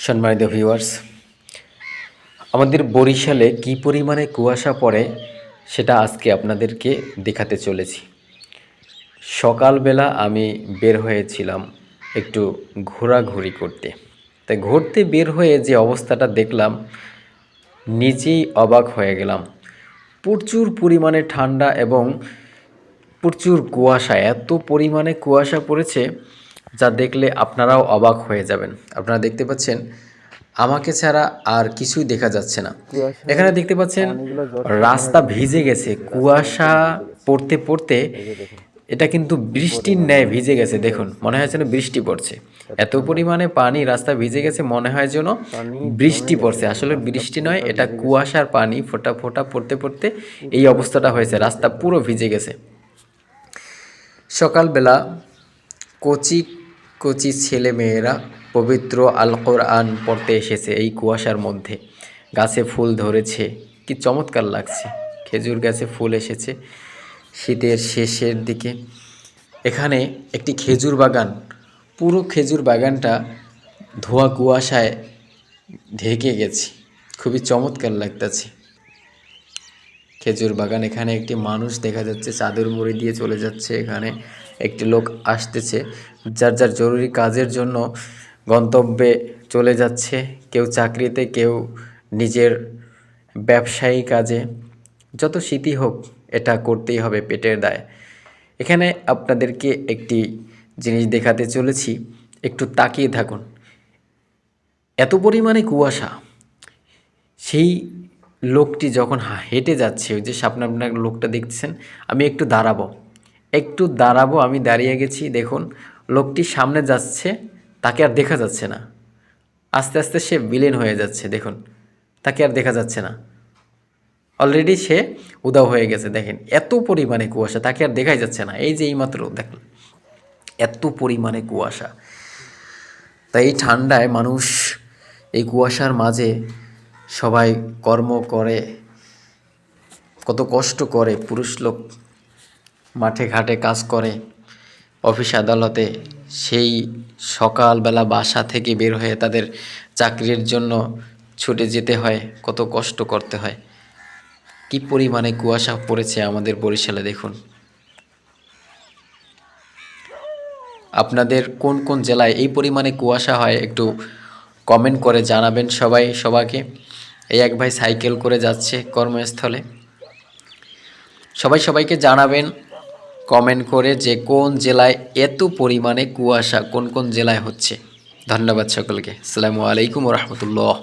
সম্মানিত ভিউয়ার্স, আমাদের বরিশালে কি পরিমাণে কুয়াশা পড়ে সেটা আজকে আপনাদেরকে দেখাতে চলেছি। সকালবেলা আমি বের হয়েছিলাম একটু ঘোরাঘুরি করতে। তাই ঘুরতে বের হয়ে যে অবস্থাটা দেখলাম, নিজেই অবাক হয়ে গেলাম। প্রচুর পরিমাণে ঠান্ডা এবং প্রচুর কুয়াশা, এত পরিমাণে কুয়াশা পড়েছে যা দেখলে আপনারাও অবাক হয়ে যাবেন। আপনারা দেখতে পাচ্ছেন আমাকে ছাড়া আর কিছুই দেখা যাচ্ছে না। এখানে দেখতে পাচ্ছেন রাস্তা ভিজে গেছে, কুয়াশা পড়তে পড়তে এটা কিন্তু বৃষ্টির ন্যায় ভিজে গেছে। দেখুন, মনে হয় যেন বৃষ্টি পড়ছে। এত পরিমাণে পানি, রাস্তা ভিজে গেছে, মনে হয় যেন বৃষ্টি পড়ছে। আসলে বৃষ্টি নয়, এটা কুয়াশার পানি ফোঁটা ফোঁটা পড়তে পড়তে এই অবস্থাটা হয়েছে। রাস্তা পুরো ভিজে গেছে। সকালবেলা কচি কচি ছেলে মেয়েরা পবিত্র আল কোরআন পড়তে এসেছে এই কুয়াশার মধ্যে। গাছে ফুল ধরেছে, কি চমৎকার লাগছে। খেজুর গাছে ফুল এসেছে শীতের শেষের দিকে। এখানে একটি খেজুর বাগান, পুরো খেজুর বাগানটা ধোয়া কুয়াশায় ঢেকে গেছে। খুবই চমৎকার লাগতেছে খেজুর বাগান। এখানে একটি মানুষ দেখা যাচ্ছে, চাদর মুড়ি দিয়ে চলে যাচ্ছে। এখানে একটি লোক আসতেছে, যার যার জরুরি কাজের জন্য গন্তব্যে চলে যাচ্ছে। কেউ চাকরিতে, কেউ নিজের ব্যবসায়ী কাজে। যত শীতই হোক, এটা করতেই হবে, পেটের দায়। এখানে আপনাদেরকে একটি জিনিস দেখাতে চলেছি, একটু তাকিয়ে থাকুন। এত পরিমাণে কুয়াশা, সেই লোকটি যখন হেঁটে যাচ্ছে, ওই যে সামনে আপনার লোকটা দেখছেন, আমি একটু দাঁড়াবো, আমি দাঁড়িয়ে গেছি। দেখুন, লোকটি সামনে যাচ্ছে, তাকে আর দেখা যাচ্ছে না। আস্তে আস্তে সে বিলীন হয়ে যাচ্ছে। দেখুন, তাকে আর দেখা যাচ্ছে না, অলরেডি সে উধাও হয়ে গেছে। দেখেন, এত পরিমাণে কুয়াশা, তাকে আর দেখাই যাচ্ছে না। এই যে এইমাত্র দেখলাম, এত পরিমাণে কুয়াশা। তাই এই ঠান্ডায় মানুষ এই কুয়াশার মাঝে সবাই কর্ম করে, কত কষ্ট করে। পুরুষ লোক মাঠে ঘাটে কাজ করে, অফিস আদালতে, সেই সকালবেলা বাসা থেকে বের হয়ে তাদের চাকরির জন্য ছুটে যেতে হয়, কত কষ্ট করতে হয়। কি পরিমাণে কুয়াশা পড়েছে আমাদের বরিশালে দেখুন। আপনাদের কোন কোন জেলায় এই পরিমাণে কুয়াশা হয় একটু কমেন্ট করে জানাবেন সবাইকে। এই এক ভাই সাইকেল করে যাচ্ছে কর্মস্থলে। সবাইকে জানাবেন কমেন্ট করে যে কোন জেলায় এত পরিমাণে কুয়াশা, কোন কোন জেলায় হচ্ছে। ধন্যবাদ সকলকে। আসসালামু আলাইকুম ওয়া রাহমাতুল্লাহ।